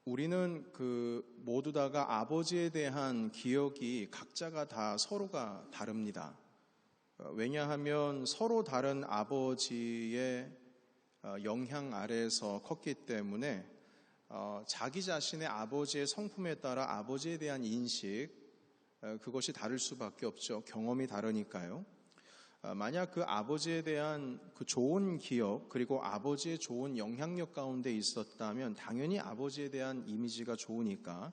우리는 모두 다가 아버지에 대한 기억이 각자가 다 서로가 다릅니다. 왜냐하면 서로 다른 아버지의 영향 아래에서 컸기 때문에 자기 자신의 아버지의 성품에 따라 아버지에 대한 인식, 그것이 다를 수밖에 없죠. 경험이 다르니까요. 만약 그 아버지에 대한 그 좋은 기억, 그리고 아버지의 좋은 영향력 가운데 있었다면 당연히 아버지에 대한 이미지가 좋으니까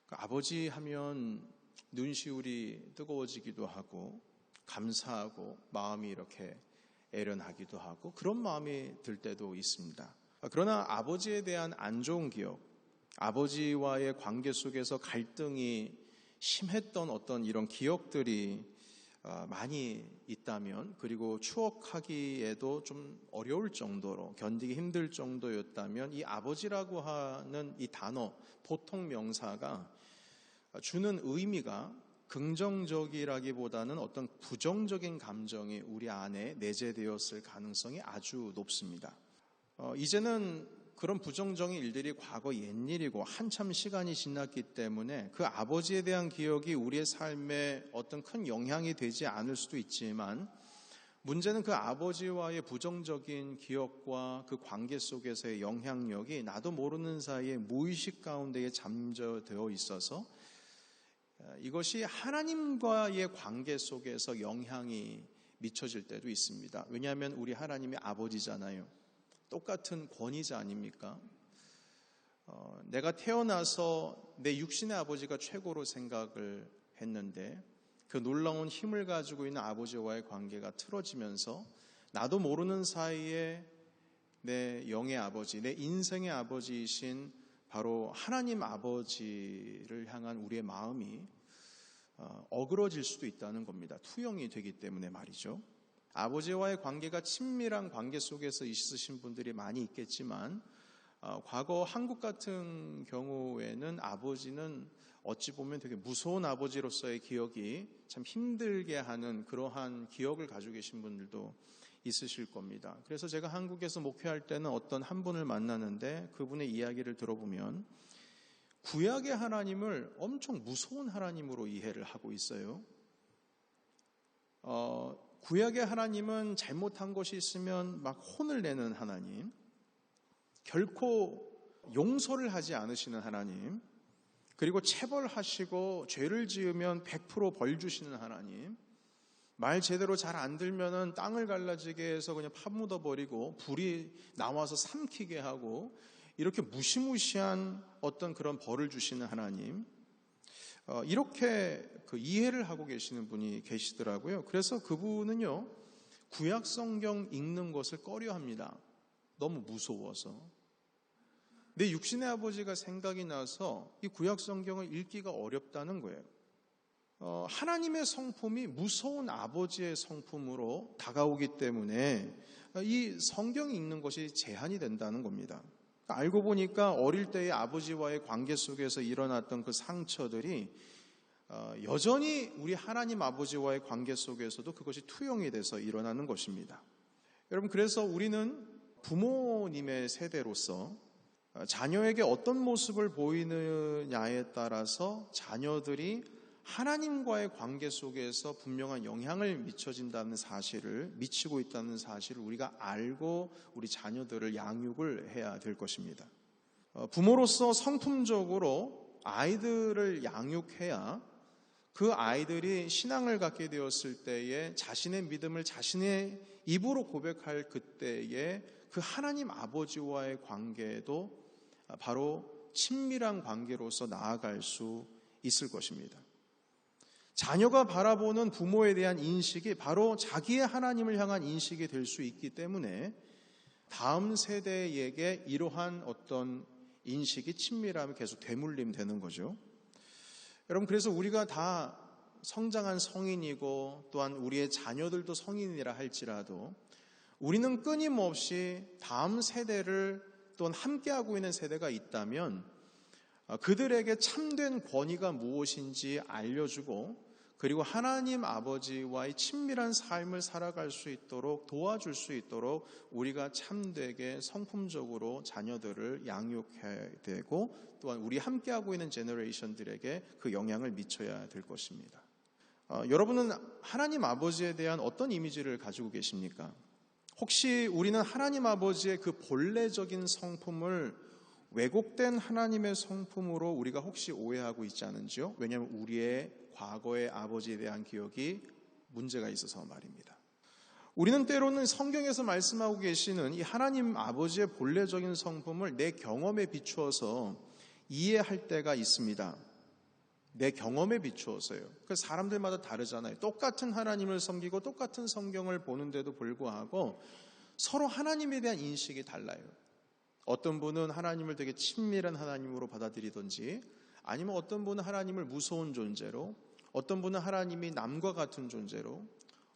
아버지 하면 눈시울이 뜨거워지기도 하고 감사하고 마음이 이렇게 애련하기도 하고 그런 마음이 들 때도 있습니다. 그러나 아버지에 대한 안 좋은 기억, 아버지와의 관계 속에서 갈등이 심했던 어떤 이런 기억들이 많이 있다면, 그리고 추억하기에도 좀 어려울 정도로 견디기 힘들 정도였다면 이 아버지라고 하는 이 단어, 보통 명사가 주는 의미가 긍정적이라기보다는 어떤 부정적인 감정이 우리 안에 내재되었을 가능성이 아주 높습니다. 이제는 그런 부정적인 일들이 과거 옛일이고 한참 시간이 지났기 때문에 그 아버지에 대한 기억이 우리의 삶에 어떤 큰 영향이 되지 않을 수도 있지만, 문제는 그 아버지와의 부정적인 기억과 그 관계 속에서의 영향력이 나도 모르는 사이에 무의식 가운데에 잠재되어 있어서 이것이 하나님과의 관계 속에서 영향이 미쳐질 때도 있습니다. 왜냐하면 우리 하나님이 아버지잖아요. 똑같은 권위자 아닙니까? 내가 태어나서 내 육신의 아버지가 최고로 생각을 했는데 그 놀라운 힘을 가지고 있는 아버지와의 관계가 틀어지면서 나도 모르는 사이에 내 영의 아버지, 내 인생의 아버지이신 바로 하나님 아버지를 향한 우리의 마음이 어그러질 수도 있다는 겁니다. 투영이 되기 때문에 말이죠. 아버지와의 관계가 친밀한 관계 속에서 있으신 분들이 많이 있겠지만 과거 한국 같은 경우에는 아버지는 어찌 보면 되게 무서운 아버지로서의 기억이 참 힘들게 하는 그러한 기억을 가지고 계신 분들도 있으실 겁니다. 그래서 제가 한국에서 목회할 때는 어떤 한 분을 만나는데 그분의 이야기를 들어보면 구약의 하나님을 엄청 무서운 하나님으로 이해를 하고 있어요. 구약의 하나님은 잘못한 것이 있으면 막 혼을 내는 하나님, 결코 용서를 하지 않으시는 하나님, 그리고 체벌하시고 죄를 지으면 100% 벌 주시는 하나님, 말 제대로 잘 안 들면은 땅을 갈라지게 해서 그냥 파묻어 버리고 불이 나와서 삼키게 하고 이렇게 무시무시한 어떤 그런 벌을 주시는 하나님, 이렇게 이해를 하고 계시는 분이 계시더라고요. 그래서 그분은요, 구약 성경 읽는 것을 꺼려합니다. 너무 무서워서. 내 육신의 아버지가 생각이 나서 이 구약 성경을 읽기가 어렵다는 거예요. 하나님의 성품이 무서운 아버지의 성품으로 다가오기 때문에 이 성경 읽는 것이 제한이 된다는 겁니다. 알고 보니까 어릴 때의 아버지와의 관계 속에서 일어났던 그 상처들이 여전히 우리 하나님 아버지와의 관계 속에서도 그것이 투영이 돼서 일어나는 것입니다. 여러분, 그래서 우리는 부모님의 세대로서 자녀에게 어떤 모습을 보이느냐에 따라서 자녀들이 하나님과의 관계 속에서 분명한 영향을 미치고 있다는 사실을 우리가 알고 우리 자녀들을 양육을 해야 될 것입니다. 부모로서 성품적으로 아이들을 양육해야 그 아이들이 신앙을 갖게 되었을 때에 자신의 믿음을 자신의 입으로 고백할 그때에 그 하나님 아버지와의 관계도 바로 친밀한 관계로서 나아갈 수 있을 것입니다. 자녀가 바라보는 부모에 대한 인식이 바로 자기의 하나님을 향한 인식이 될 수 있기 때문에 다음 세대에게 이러한 어떤 인식이 친밀함이 계속 되물림되는 거죠. 여러분, 그래서 우리가 다 성장한 성인이고 또한 우리의 자녀들도 성인이라 할지라도 우리는 끊임없이 다음 세대를 또한 함께하고 있는 세대가 있다면 그들에게 참된 권위가 무엇인지 알려주고 그리고 하나님 아버지와의 친밀한 삶을 살아갈 수 있도록 도와줄 수 있도록 우리가 참되게 성품적으로 자녀들을 양육해야 되고 또한 우리 함께하고 있는 제너레이션들에게 그 영향을 미쳐야 될 것입니다. 여러분은 하나님 아버지에 대한 어떤 이미지를 가지고 계십니까? 혹시 우리는 하나님 아버지의 그 본래적인 성품을 왜곡된 하나님의 성품으로 우리가 혹시 오해하고 있지 않은지요? 왜냐하면 우리의 과거의 아버지에 대한 기억이 문제가 있어서 말입니다. 우리는 때로는 성경에서 말씀하고 계시는 이 하나님 아버지의 본래적인 성품을 내 경험에 비추어서 이해할 때가 있습니다. 내 경험에 비추어서요. 그 사람들마다 다르잖아요. 똑같은 하나님을 섬기고 똑같은 성경을 보는데도 불구하고 서로 하나님에 대한 인식이 달라요. 어떤 분은 하나님을 되게 친밀한 하나님으로 받아들이든지 아니면 어떤 분은 하나님을 무서운 존재로, 어떤 분은 하나님이 남과 같은 존재로,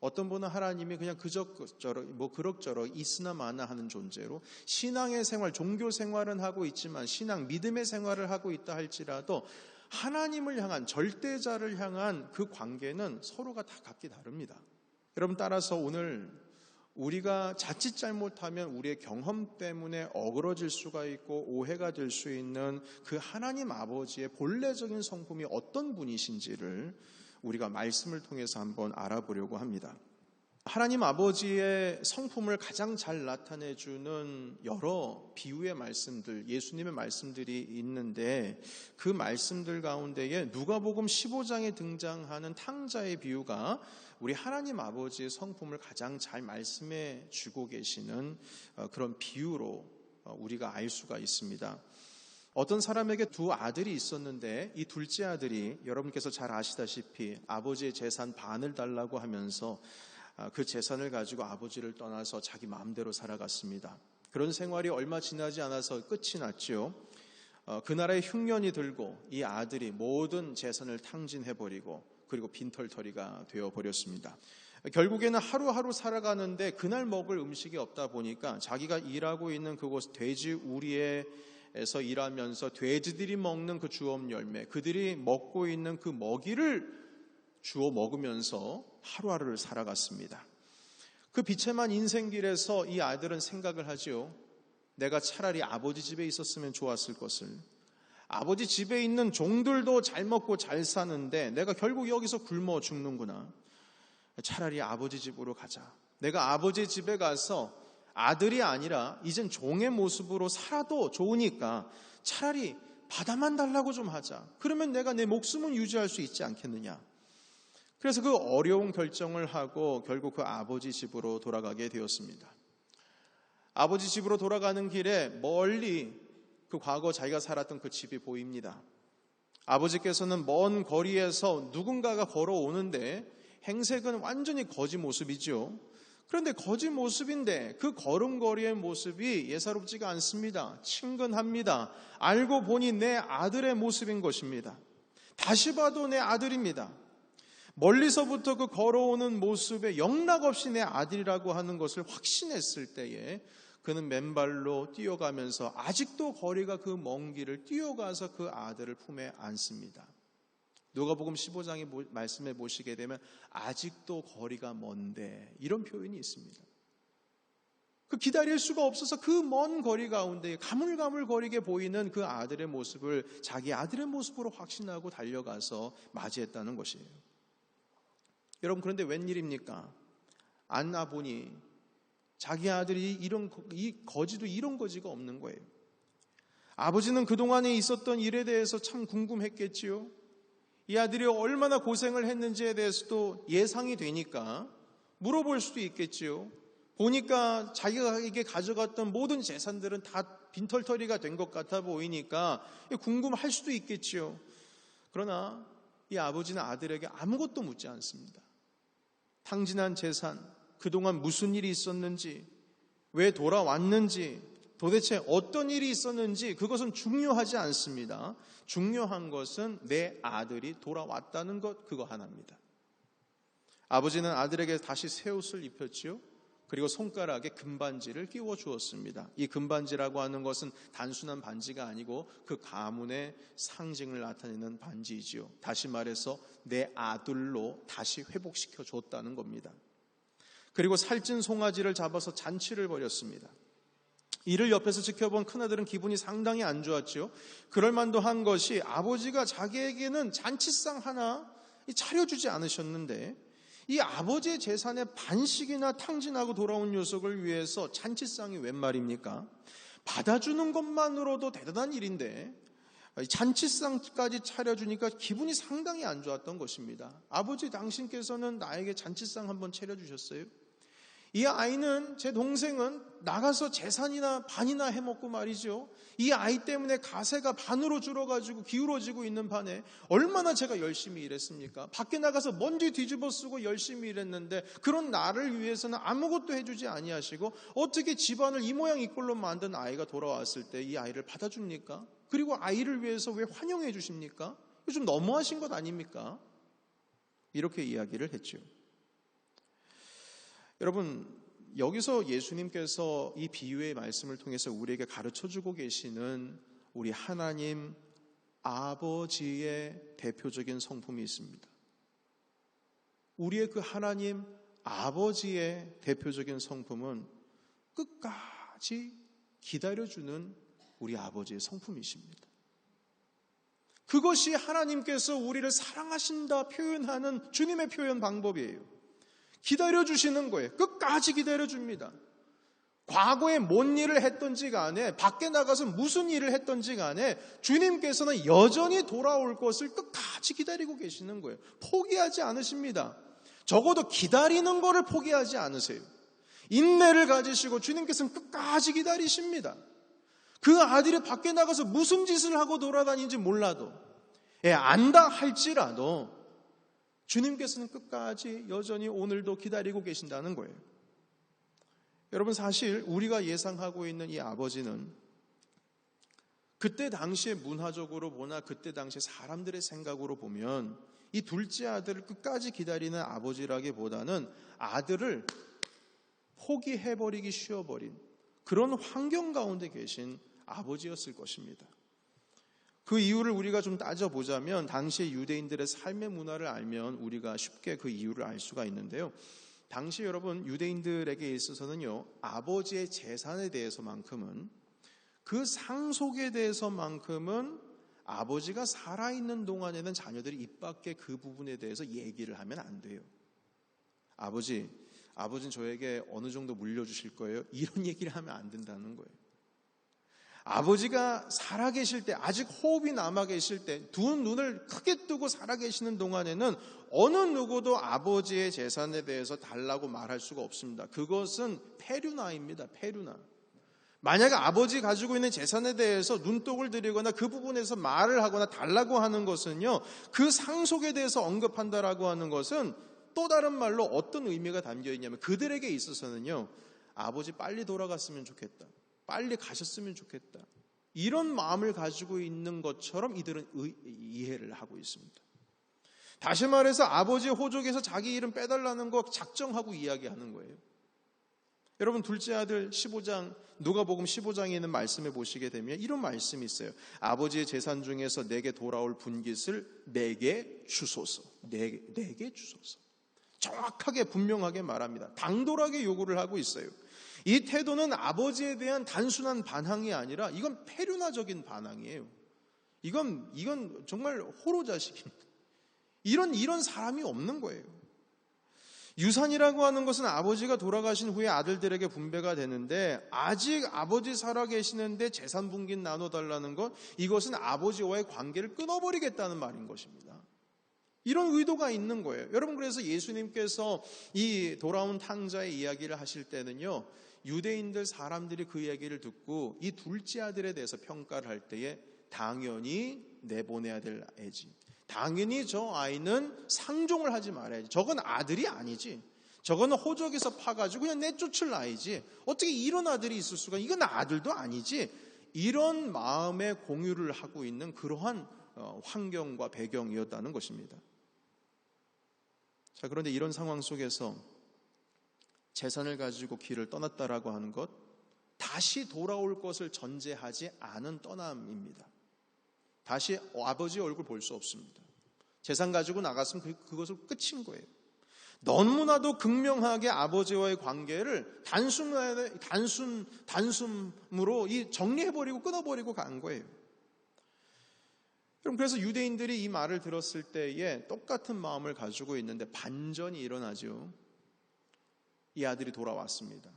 어떤 분은 하나님이 그냥 그럭저럭 있으나 마나 하는 존재로 신앙의 생활, 종교 생활은 하고 있지만 신앙, 믿음의 생활을 하고 있다 할지라도 하나님을 향한, 절대자를 향한 그 관계는 서로가 다 각기 다릅니다. 여러분, 따라서 오늘 우리가 자칫 잘못하면 우리의 경험 때문에 어그러질 수가 있고 오해가 될 수 있는 그 하나님 아버지의 본래적인 성품이 어떤 분이신지를 우리가 말씀을 통해서 한번 알아보려고 합니다. 하나님 아버지의 성품을 가장 잘 나타내주는 여러 비유의 말씀들, 예수님의 말씀들이 있는데 그 말씀들 가운데에 누가복음 15장에 등장하는 탕자의 비유가 우리 하나님 아버지의 성품을 가장 잘 말씀해 주고 계시는 그런 비유로 우리가 알 수가 있습니다. 어떤 사람에게 두 아들이 있었는데 이 둘째 아들이 여러분께서 잘 아시다시피 아버지의 재산 반을 달라고 하면서 그 재산을 가지고 아버지를 떠나서 자기 마음대로 살아갔습니다. 그런 생활이 얼마 지나지 않아서 끝이 났죠. 그 나라의 흉년이 들고 이 아들이 모든 재산을 탕진해버리고 그리고 빈털터리가 되어버렸습니다. 결국에는 하루하루 살아가는데 그날 먹을 음식이 없다 보니까 자기가 일하고 있는 그곳 돼지 우리에서 일하면서 돼지들이 먹는 그 주업 열매, 그들이 먹고 있는 그 먹이를 주워 먹으면서 하루하루를 살아갔습니다. 그 비참한 인생길에서 이 아들은 생각을 하죠. 내가 차라리 아버지 집에 있었으면 좋았을 것을. 아버지 집에 있는 종들도 잘 먹고 잘 사는데 내가 결국 여기서 굶어 죽는구나. 차라리 아버지 집으로 가자. 내가 아버지 집에 가서 아들이 아니라 이젠 종의 모습으로 살아도 좋으니까 차라리 받아만 달라고 좀 하자. 그러면 내가 내 목숨은 유지할 수 있지 않겠느냐. 그래서 그 어려운 결정을 하고 결국 그 아버지 집으로 돌아가게 되었습니다. 아버지 집으로 돌아가는 길에 멀리 그 과거 자기가 살았던 그 집이 보입니다. 아버지께서는 먼 거리에서 누군가가 걸어오는데 행색은 완전히 거지 모습이죠. 그런데 거지 모습인데 그 걸음걸이의 모습이 예사롭지가 않습니다. 친근합니다. 알고 보니 내 아들의 모습인 것입니다. 다시 봐도 내 아들입니다. 멀리서부터 그 걸어오는 모습에 영락없이 내 아들이라고 하는 것을 확신했을 때에 그는 맨발로 뛰어가면서 아직도 거리가 그 먼 길을 뛰어가서 그 아들을 품에 안습니다. 누가복음 15장의 말씀에 보시게 되면 아직도 거리가 먼데 이런 표현이 있습니다. 그 기다릴 수가 없어서 그 먼 거리 가운데 가물가물거리게 보이는 그 아들의 모습을 자기 아들의 모습으로 확신하고 달려가서 맞이했다는 것이에요. 여러분, 그런데 웬일입니까? 안나 보니 자기 아들이 이 거지도 이런 거지가 없는 거예요. 아버지는 그동안에 있었던 일에 대해서 참 궁금했겠지요. 이 아들이 얼마나 고생을 했는지에 대해서도 예상이 되니까 물어볼 수도 있겠지요. 보니까 자기가 가져갔던 모든 재산들은 다 빈털터리가 된 것 같아 보이니까 궁금할 수도 있겠지요. 그러나 이 아버지는 아들에게 아무것도 묻지 않습니다. 탕진한 재산, 그동안 무슨 일이 있었는지, 왜 돌아왔는지, 도대체 어떤 일이 있었는지 그것은 중요하지 않습니다. 중요한 것은 내 아들이 돌아왔다는 것, 그거 하나입니다. 아버지는 아들에게 다시 새 옷을 입혔지요. 그리고 손가락에 금반지를 끼워 주었습니다. 이 금반지라고 하는 것은 단순한 반지가 아니고 그 가문의 상징을 나타내는 반지이지요. 다시 말해서 내 아들로 다시 회복시켜 줬다는 겁니다. 그리고 살찐 송아지를 잡아서 잔치를 벌였습니다. 이를 옆에서 지켜본 큰아들은 기분이 상당히 안 좋았죠. 그럴 만도 한 것이 아버지가 자기에게는 잔치상 하나 차려주지 않으셨는데 이 아버지의 재산의 반씩이나 탕진하고 돌아온 녀석을 위해서 잔치상이 웬 말입니까? 받아주는 것만으로도 대단한 일인데 잔치상까지 차려주니까 기분이 상당히 안 좋았던 것입니다. 아버지, 당신께서는 나에게 잔치상 한번 차려주셨어요? 이 아이는, 제 동생은 나가서 재산이나 반이나 해먹고 말이죠. 이 아이 때문에 가세가 반으로 줄어가지고 기울어지고 있는 반에 얼마나 제가 열심히 일했습니까? 밖에 나가서 먼지 뒤집어 쓰고 열심히 일했는데 그런 나를 위해서는 아무것도 해주지 아니하시고 어떻게 집안을 이 모양 이 꼴로 만든 아이가 돌아왔을 때 이 아이를 받아줍니까? 그리고 아이를 위해서 왜 환영해 주십니까? 이거 좀 너무하신 것 아닙니까? 이렇게 이야기를 했죠. 여러분, 여기서 예수님께서 이 비유의 말씀을 통해서 우리에게 가르쳐주고 계시는 우리 하나님 아버지의 대표적인 성품이 있습니다. 우리의 그 하나님 아버지의 대표적인 성품은 끝까지 기다려주는 우리 아버지의 성품이십니다. 그것이 하나님께서 우리를 사랑하신다 표현하는 주님의 표현 방법이에요. 기다려주시는 거예요. 끝까지 기다려줍니다. 과거에 뭔 일을 했던지 간에, 밖에 나가서 무슨 일을 했던지 간에 주님께서는 여전히 돌아올 것을 끝까지 기다리고 계시는 거예요. 포기하지 않으십니다. 적어도 기다리는 것을 포기하지 않으세요. 인내를 가지시고 주님께서는 끝까지 기다리십니다. 그 아들이 밖에 나가서 무슨 짓을 하고 돌아다니는지 몰라도, 안다 할지라도 주님께서는 끝까지 여전히 오늘도 기다리고 계신다는 거예요. 여러분, 사실 우리가 예상하고 있는 이 아버지는 그때 당시에 문화적으로 보나 그때 당시에 사람들의 생각으로 보면 이 둘째 아들을 끝까지 기다리는 아버지라기보다는 아들을 포기해버리기 쉬워버린 그런 환경 가운데 계신 아버지였을 것입니다. 그 이유를 우리가 좀 따져보자면 당시의 유대인들의 삶의 문화를 알면 우리가 쉽게 그 이유를 알 수가 있는데요. 당시 여러분, 유대인들에게 있어서는요, 아버지의 재산에 대해서만큼은, 그 상속에 대해서만큼은 아버지가 살아있는 동안에는 자녀들이 입 밖에 그 부분에 대해서 얘기를 하면 안 돼요. 아버지는 저에게 어느 정도 물려주실 거예요? 이런 얘기를 하면 안 된다는 거예요. 아버지가 살아계실 때, 아직 호흡이 남아계실 때, 두 눈을 크게 뜨고 살아계시는 동안에는 어느 누구도 아버지의 재산에 대해서 달라고 말할 수가 없습니다. 그것은 페류나입니다. 페류나. 만약에 아버지 가지고 있는 재산에 대해서 눈독을 들이거나 그 부분에서 말을 하거나 달라고 하는 것은요, 그 상속에 대해서 언급한다라고 하는 것은 또 다른 말로 어떤 의미가 담겨 있냐면, 그들에게 있어서는요, 아버지 빨리 돌아갔으면 좋겠다, 빨리 가셨으면 좋겠다, 이런 마음을 가지고 있는 것처럼 이들은 이해를 하고 있습니다. 다시 말해서 아버지의 호족에서 자기 이름 빼달라는 거 작정하고 이야기하는 거예요. 여러분, 둘째 아들 15장, 누가복음 15장에 있는 말씀에 보시게 되면 이런 말씀이 있어요. 아버지의 재산 중에서 내게 돌아올 분깃을 내게 주소서. 내게 주소서. 정확하게 분명하게 말합니다. 당돌하게 요구를 하고 있어요. 이 태도는 아버지에 대한 단순한 반항이 아니라 이건 페류나적인 반항이에요. 이건 정말 호로자식입니다. 이런 사람이 없는 거예요. 유산이라고 하는 것은 아버지가 돌아가신 후에 아들들에게 분배가 되는데, 아직 아버지 살아계시는데 재산 분깃 나눠달라는 것, 이것은 아버지와의 관계를 끊어버리겠다는 말인 것입니다. 이런 의도가 있는 거예요. 여러분, 그래서 예수님께서 이 돌아온 탕자의 이야기를 하실 때는요, 유대인들 사람들이 그 이야기를 듣고 이 둘째 아들에 대해서 평가를 할 때에 당연히 내보내야 될 애지, 당연히 저 아이는 상종을 하지 말아야지, 저건 아들이 아니지, 저거는 호적에서 파가지고 그냥 내쫓을 아이지, 어떻게 이런 아들이 있을 수가, 이건 아들도 아니지, 이런 마음의 공유를 하고 있는 그러한 환경과 배경이었다는 것입니다. 자, 그런데 이런 상황 속에서 재산을 가지고 길을 떠났다라고 하는 것, 다시 돌아올 것을 전제하지 않은 떠남입니다. 다시 아버지 얼굴 볼 수 없습니다. 재산 가지고 나갔으면 그것은 끝인 거예요. 너무나도 극명하게 아버지와의 관계를 단숨으로 정리해버리고 끊어버리고 간 거예요. 그래서 유대인들이 이 말을 들었을 때에 똑같은 마음을 가지고 있는데 반전이 일어나죠. 이 아들이 돌아왔습니다.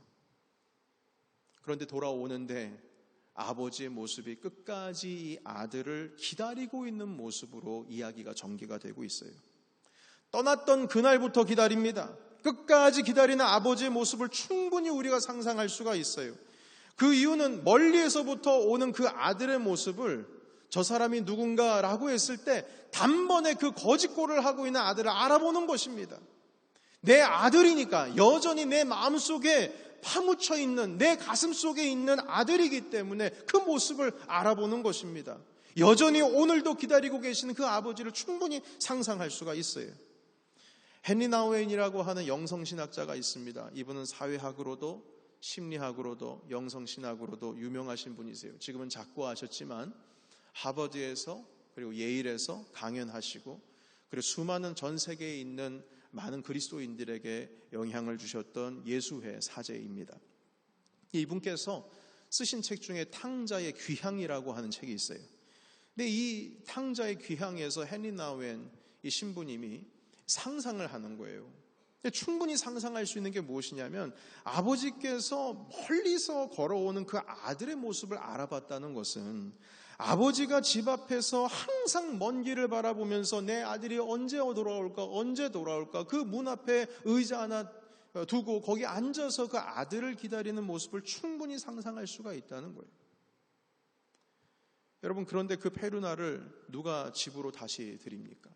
그런데 돌아오는데 아버지의 모습이 끝까지 이 아들을 기다리고 있는 모습으로 이야기가 전개가 되고 있어요. 떠났던 그날부터 기다립니다. 끝까지 기다리는 아버지의 모습을 충분히 우리가 상상할 수가 있어요. 그 이유는 멀리에서부터 오는 그 아들의 모습을 저 사람이 누군가라고 했을 때 단번에 그 거짓골을 하고 있는 아들을 알아보는 것입니다. 내 아들이니까 여전히 내 마음속에 파묻혀 있는, 내 가슴 속에 있는 아들이기 때문에 그 모습을 알아보는 것입니다. 여전히 오늘도 기다리고 계시는 그 아버지를 충분히 상상할 수가 있어요. 헨리 나우엔이라고 하는 영성신학자가 있습니다. 이분은 사회학으로도 심리학으로도 영성신학으로도 유명하신 분이세요. 지금은 작고하셨지만 하버드에서 그리고 예일에서 강연하시고 그리고 수많은 전 세계에 있는 많은 그리스도인들에게 영향을 주셨던 예수회 사제입니다. 이분께서 쓰신 책 중에 탕자의 귀향이라고 하는 책이 있어요. 근데 이 탕자의 귀향에서 헨리 나우엔 이 신부님이 상상을 하는 거예요. 충분히 상상할 수 있는 게 무엇이냐면 아버지께서 멀리서 걸어오는 그 아들의 모습을 알아봤다는 것은 아버지가 집 앞에서 항상 먼 길을 바라보면서 내 아들이 언제 돌아올까 그 문 앞에 의자 하나 두고 거기 앉아서 그 아들을 기다리는 모습을 충분히 상상할 수가 있다는 거예요. 여러분, 그런데 그 페루나를 누가 집으로 다시 드립니까?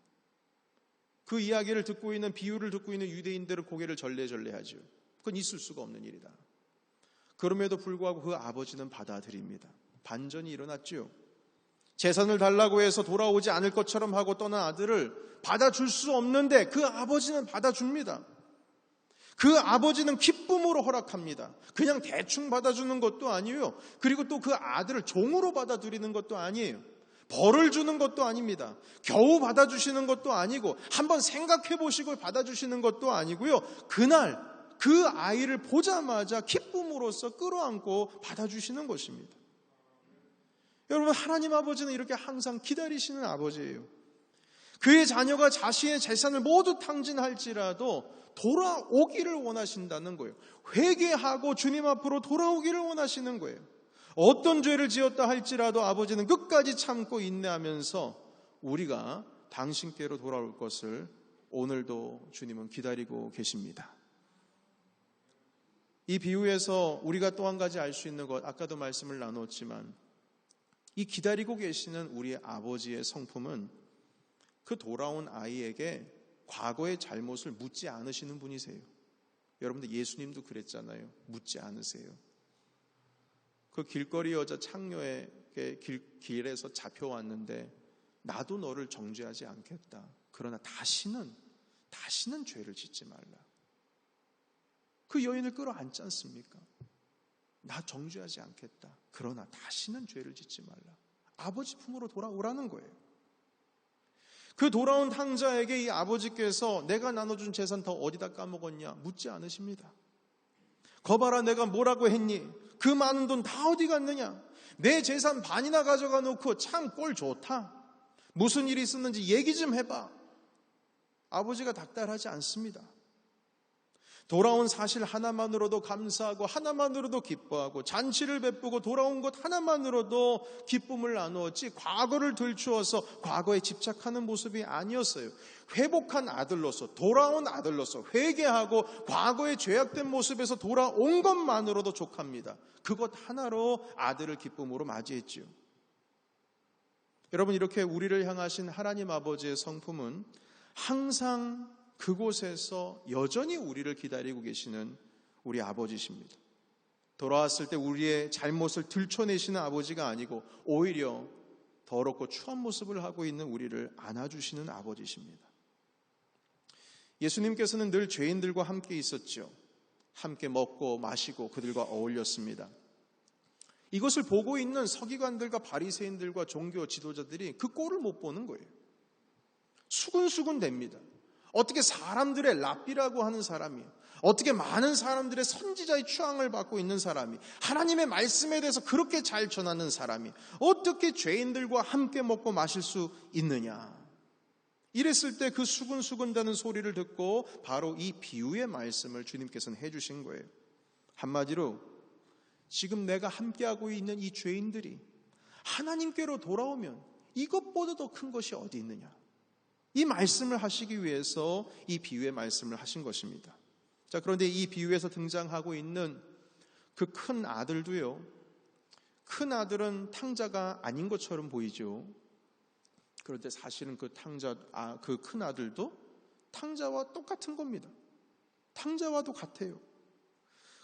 그 이야기를 듣고 있는, 비유를 듣고 있는 유대인들은 고개를 절레절레하죠. 그건 있을 수가 없는 일이다. 그럼에도 불구하고 그 아버지는 받아들입니다. 반전이 일어났죠. 재산을 달라고 해서 돌아오지 않을 것처럼 하고 떠난 아들을 받아줄 수 없는데 그 아버지는 받아줍니다. 그 아버지는 기쁨으로 허락합니다. 그냥 대충 받아주는 것도 아니에요. 그리고 또 그 아들을 종으로 받아들이는 것도 아니에요. 벌을 주는 것도 아닙니다. 겨우 받아주시는 것도 아니고 한번 생각해 보시고 받아주시는 것도 아니고요. 그날 그 아이를 보자마자 기쁨으로써 끌어안고 받아주시는 것입니다. 여러분, 하나님 아버지는 이렇게 항상 기다리시는 아버지예요. 그의 자녀가 자신의 재산을 모두 탕진할지라도 돌아오기를 원하신다는 거예요. 회개하고 주님 앞으로 돌아오기를 원하시는 거예요. 어떤 죄를 지었다 할지라도 아버지는 끝까지 참고 인내하면서 우리가 당신께로 돌아올 것을 오늘도 주님은 기다리고 계십니다. 이 비유에서 우리가 또 한 가지 알 수 있는 것, 아까도 말씀을 나눴지만 이 기다리고 계시는 우리의 아버지의 성품은 그 돌아온 아이에게 과거의 잘못을 묻지 않으시는 분이세요. 여러분들 예수님도 그랬잖아요. 묻지 않으세요. 그 길거리 여자 창녀에게 길에서 잡혀왔는데 나도 너를 정죄하지 않겠다. 그러나 다시는 죄를 짓지 말라. 그 여인을 끌어안지 않습니까? 나 정죄하지 않겠다. 그러나 다시는 죄를 짓지 말라. 아버지 품으로 돌아오라는 거예요. 그 돌아온 탕자에게 이 아버지께서 내가 나눠준 재산 더 어디다 까먹었냐 묻지 않으십니다. 거봐라, 내가 뭐라고 했니? 그 많은 돈 다 어디 갔느냐? 내 재산 반이나 가져가 놓고 참 꼴 좋다. 무슨 일이 있었는지 얘기 좀 해봐. 아버지가 닥달하지 않습니다. 돌아온 사실 하나만으로도 감사하고 하나만으로도 기뻐하고 잔치를 베푸고 돌아온 것 하나만으로도 기쁨을 나누었지 과거를 들추어서 과거에 집착하는 모습이 아니었어요. 회복한 아들로서, 돌아온 아들로서 회개하고 과거의 죄악된 모습에서 돌아온 것만으로도 족합니다. 그것 하나로 아들을 기쁨으로 맞이했지요. 여러분, 이렇게 우리를 향하신 하나님 아버지의 성품은 항상 그곳에서 여전히 우리를 기다리고 계시는 우리 아버지십니다. 돌아왔을 때 우리의 잘못을 들춰내시는 아버지가 아니고 오히려 더럽고 추한 모습을 하고 있는 우리를 안아주시는 아버지십니다. 예수님께서는 늘 죄인들과 함께 있었죠. 함께 먹고 마시고 그들과 어울렸습니다. 이것을 보고 있는 서기관들과 바리새인들과 종교 지도자들이 그 꼴을 못 보는 거예요. 수군수군 됩니다. 어떻게 사람들의 랍비라고 하는 사람이, 어떻게 많은 사람들의 선지자의 추앙을 받고 있는 사람이, 하나님의 말씀에 대해서 그렇게 잘 전하는 사람이 어떻게 죄인들과 함께 먹고 마실 수 있느냐. 이랬을 때 그 수군수군다는 소리를 듣고 바로 이 비유의 말씀을 주님께서는 해주신 거예요. 한마디로 지금 내가 함께하고 있는 이 죄인들이 하나님께로 돌아오면 이것보다 더 큰 것이 어디 있느냐. 이 말씀을 하시기 위해서 이 비유의 말씀을 하신 것입니다. 자, 그런데 이 비유에서 등장하고 있는 그 큰 아들도요, 큰 아들은 탕자가 아닌 것처럼 보이죠. 그런데 사실은 그 큰 아들도 탕자와 똑같은 겁니다. 탕자와도 같아요.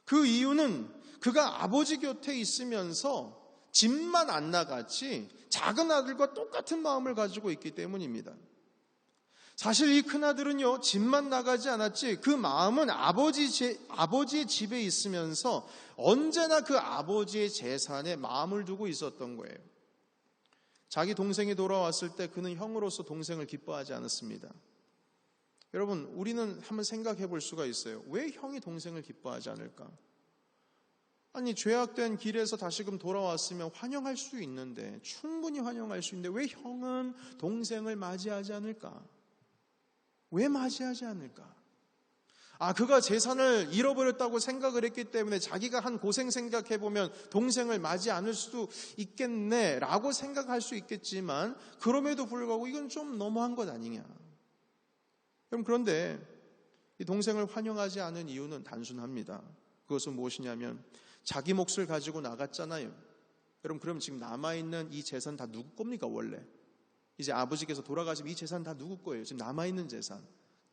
그 이유는 그가 아버지 곁에 있으면서 집만 안 나갔지 작은 아들과 똑같은 마음을 가지고 있기 때문입니다. 사실 이 큰아들은요, 집만 나가지 않았지 그 마음은 아버지의 집에 있으면서 언제나 그 아버지의 재산에 마음을 두고 있었던 거예요. 자기 동생이 돌아왔을 때 그는 형으로서 동생을 기뻐하지 않았습니다. 여러분, 우리는 한번 생각해 볼 수가 있어요. 왜 형이 동생을 기뻐하지 않을까? 아니, 죄악된 길에서 다시금 돌아왔으면 환영할 수 있는데, 충분히 환영할 수 있는데 왜 형은 동생을 맞이하지 않을까? 왜 맞이하지 않을까? 그가 재산을 잃어버렸다고 생각을 했기 때문에 자기가 한 고생 생각해보면 동생을 맞이 않을 수도 있겠네 라고 생각할 수 있겠지만, 그럼에도 불구하고 이건 좀 너무한 것 아니냐. 그런데 이 동생을 환영하지 않은 이유는 단순합니다. 그것은 무엇이냐면 자기 몫을 가지고 나갔잖아요. 여러분, 그럼 지금 남아있는 이 재산 다 누구 겁니까? 원래 이제 아버지께서 돌아가시면 이 재산 다 누구 거예요? 지금 남아있는 재산,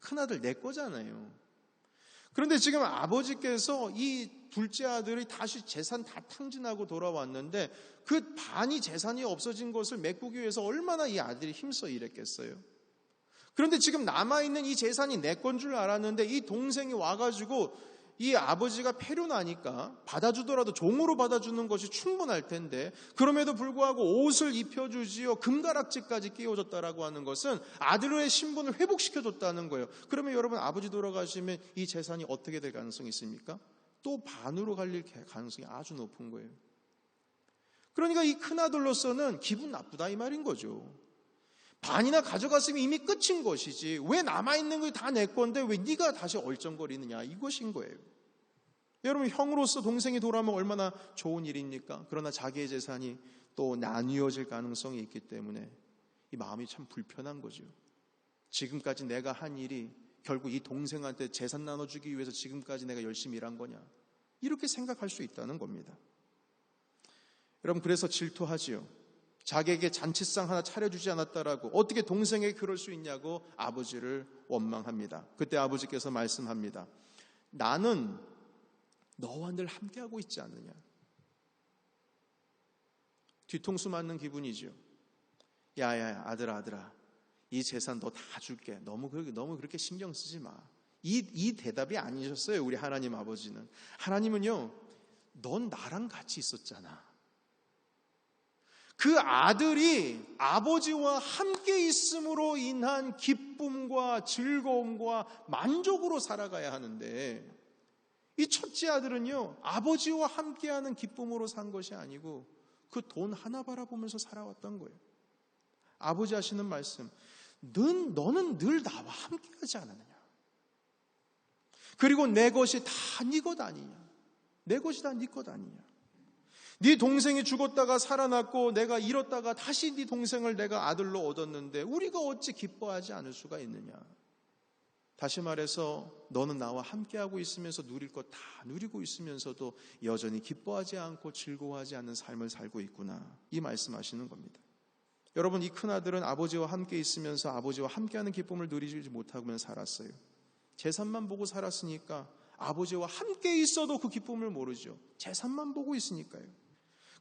큰아들 내 거잖아요. 그런데 지금 아버지께서 이 둘째 아들이 다시 재산 다 탕진하고 돌아왔는데 그 반이 재산이 없어진 것을 메꾸기 위해서 얼마나 이 아들이 힘써 일했겠어요. 그런데 지금 남아있는 이 재산이 내 건 줄 알았는데 이 동생이 와가지고 이 아버지가 폐륜하니까 받아주더라도 종으로 받아주는 것이 충분할 텐데, 그럼에도 불구하고 옷을 입혀주지요, 금가락지까지 끼워줬다라고 하는 것은 아들의 신분을 회복시켜줬다는 거예요. 그러면 여러분, 아버지 돌아가시면 이 재산이 어떻게 될 가능성이 있습니까? 또 반으로 갈릴 가능성이 아주 높은 거예요. 그러니까 이 큰아들로서는 기분 나쁘다 이 말인 거죠. 반이나 가져갔으면 이미 끝인 것이지 왜 남아있는 거 다 내 건데 왜 네가 다시 얼쩡거리느냐, 이것인 거예요. 여러분, 형으로서 동생이 돌아오면 얼마나 좋은 일입니까? 그러나 자기의 재산이 또 나뉘어질 가능성이 있기 때문에 이 마음이 참 불편한 거죠. 지금까지 내가 한 일이 결국 이 동생한테 재산 나눠주기 위해서 지금까지 내가 열심히 일한 거냐, 이렇게 생각할 수 있다는 겁니다. 여러분, 그래서 질투하지요. 자기에게 잔치상 하나 차려주지 않았다라고, 어떻게 동생에게 그럴 수 있냐고 아버지를 원망합니다. 그때 아버지께서 말씀합니다. 나는 너와 늘 함께하고 있지 않느냐. 뒤통수 맞는 기분이죠. 야야, 아들아, 이 재산 너 다 줄게. 너무 그렇게 신경 쓰지 마. 이 대답이 아니셨어요, 우리 하나님 아버지는. 하나님은요, 넌 나랑 같이 있었잖아. 그 아들이 아버지와 함께 있음으로 인한 기쁨과 즐거움과 만족으로 살아가야 하는데, 이 첫째 아들은요, 아버지와 함께하는 기쁨으로 산 것이 아니고 그 돈 하나 바라보면서 살아왔던 거예요. 아버지 하시는 말씀, 너는 늘 나와 함께하지 않았느냐. 그리고 내 것이 다 네 것 아니냐. 내 것이 다 네 것 아니냐. 네 동생이 죽었다가 살아났고 내가 잃었다가 다시 네 동생을 내가 아들로 얻었는데 우리가 어찌 기뻐하지 않을 수가 있느냐. 다시 말해서 너는 나와 함께하고 있으면서 누릴 것 다 누리고 있으면서도 여전히 기뻐하지 않고 즐거워하지 않는 삶을 살고 있구나, 이 말씀하시는 겁니다. 여러분, 이 큰아들은 아버지와 함께 있으면서 아버지와 함께하는 기쁨을 누리지 못하고 살았어요. 재산만 보고 살았으니까 아버지와 함께 있어도 그 기쁨을 모르죠. 재산만 보고 있으니까요.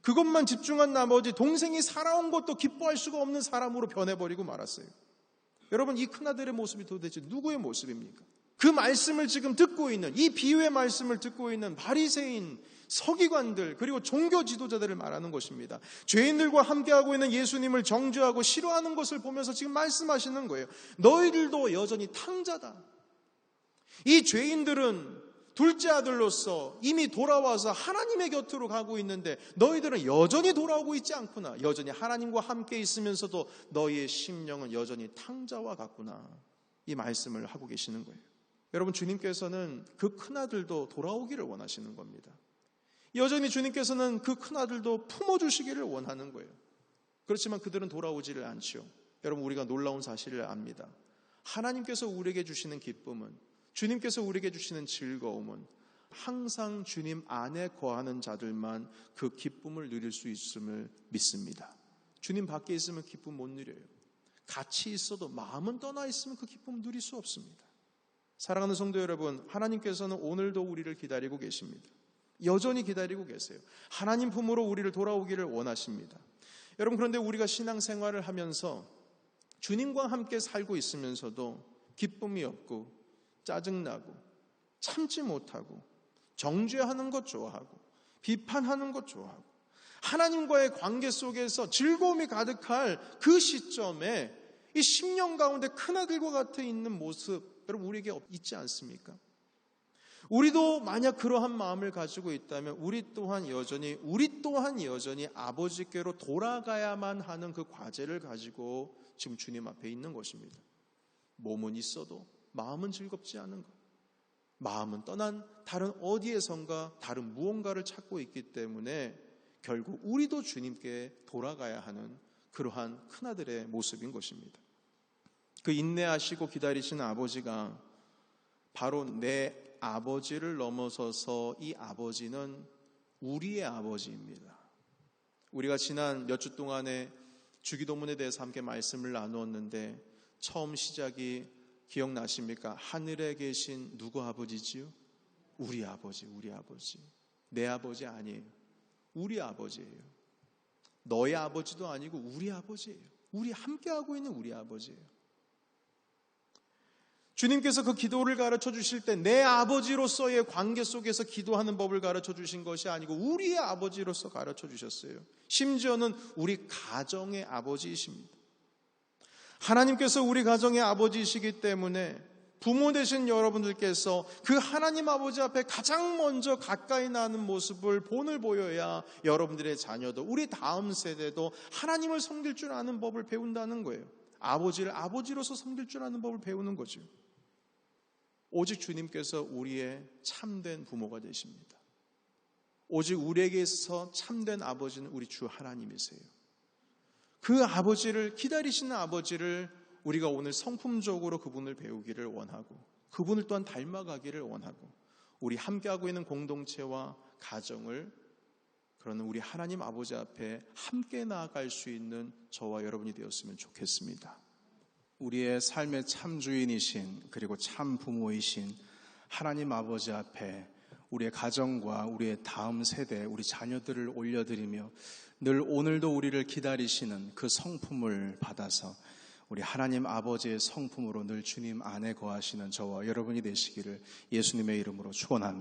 그것만 집중한 나머지 동생이 살아온 것도 기뻐할 수가 없는 사람으로 변해버리고 말았어요. 여러분, 이 큰아들의 모습이 도대체 누구의 모습입니까? 그 말씀을 지금 듣고 있는, 이 비유의 말씀을 듣고 있는 바리새인, 서기관들, 그리고 종교 지도자들을 말하는 것입니다. 죄인들과 함께하고 있는 예수님을 정죄하고 싫어하는 것을 보면서 지금 말씀하시는 거예요. 너희들도 여전히 탕자다. 이 죄인들은 둘째 아들로서 이미 돌아와서 하나님의 곁으로 가고 있는데 너희들은 여전히 돌아오고 있지 않구나. 여전히 하나님과 함께 있으면서도 너희의 심령은 여전히 탕자와 같구나. 이 말씀을 하고 계시는 거예요. 여러분, 주님께서는 그 큰아들도 돌아오기를 원하시는 겁니다. 여전히 주님께서는 그 큰아들도 품어주시기를 원하는 거예요. 그렇지만 그들은 돌아오지를 않죠. 여러분, 우리가 놀라운 사실을 압니다. 하나님께서 우리에게 주시는 기쁨은, 주님께서 우리에게 주시는 즐거움은 항상 주님 안에 거하는 자들만 그 기쁨을 누릴 수 있음을 믿습니다. 주님 밖에 있으면 기쁨 못 누려요. 같이 있어도 마음은 떠나 있으면 그 기쁨 누릴 수 없습니다. 사랑하는 성도 여러분, 하나님께서는 오늘도 우리를 기다리고 계십니다. 여전히 기다리고 계세요. 하나님 품으로 우리를 돌아오기를 원하십니다. 여러분, 그런데 우리가 신앙생활을 하면서 주님과 함께 살고 있으면서도 기쁨이 없고 짜증나고 참지 못하고 정죄하는 것 좋아하고 비판하는 것 좋아하고 하나님과의 관계 속에서 즐거움이 가득할 그 시점에 이 심령 가운데 큰아들과 같아 있는 모습, 여러분, 우리에게 있지 않습니까? 우리도 만약 그러한 마음을 가지고 있다면 우리 또한 여전히 아버지께로 돌아가야만 하는 그 과제를 가지고 지금 주님 앞에 있는 것입니다. 몸은 있어도 마음은 즐겁지 않은 것, 마음은 떠난 다른 어디에선가 다른 무언가를 찾고 있기 때문에 결국 우리도 주님께 돌아가야 하는 그러한 큰아들의 모습인 것입니다. 그 인내하시고 기다리시는 아버지가 바로 내 아버지를 넘어서서 이 아버지는 우리의 아버지입니다. 우리가 지난 몇 주 동안에 주기도문에 대해서 함께 말씀을 나누었는데 처음 시작이 기억나십니까? 하늘에 계신 누구 아버지지요? 우리 아버지, 우리 아버지. 내 아버지 아니에요. 우리 아버지예요. 너의 아버지도 아니고 우리 아버지예요. 우리 함께하고 있는 우리 아버지예요. 주님께서 그 기도를 가르쳐 주실 때 내 아버지로서의 관계 속에서 기도하는 법을 가르쳐 주신 것이 아니고 우리의 아버지로서 가르쳐 주셨어요. 심지어는 우리 가정의 아버지이십니다. 하나님께서 우리 가정의 아버지이시기 때문에 부모 되신 여러분들께서 그 하나님 아버지 앞에 가장 먼저 가까이 나는 모습을 본을 보여야 여러분들의 자녀도 우리 다음 세대도 하나님을 섬길 줄 아는 법을 배운다는 거예요. 아버지를 아버지로서 섬길 줄 아는 법을 배우는 거죠. 오직 주님께서 우리의 참된 부모가 되십니다. 오직 우리에게 있어서 참된 아버지는 우리 주 하나님이세요. 그 아버지를, 기다리시는 아버지를 우리가 오늘 성품적으로 그분을 배우기를 원하고 그분을 또한 닮아가기를 원하고 우리 함께하고 있는 공동체와 가정을 그러는 우리 하나님 아버지 앞에 함께 나아갈 수 있는 저와 여러분이 되었으면 좋겠습니다. 우리의 삶의 참 주인이신 그리고 참 부모이신 하나님 아버지 앞에 우리의 가정과 우리의 다음 세대, 우리 자녀들을 올려드리며 늘 오늘도 우리를 기다리시는 그 성품을 받아서 우리 하나님 아버지의 성품으로 늘 주님 안에 거하시는 저와 여러분이 되시기를 예수님의 이름으로 축원합니다.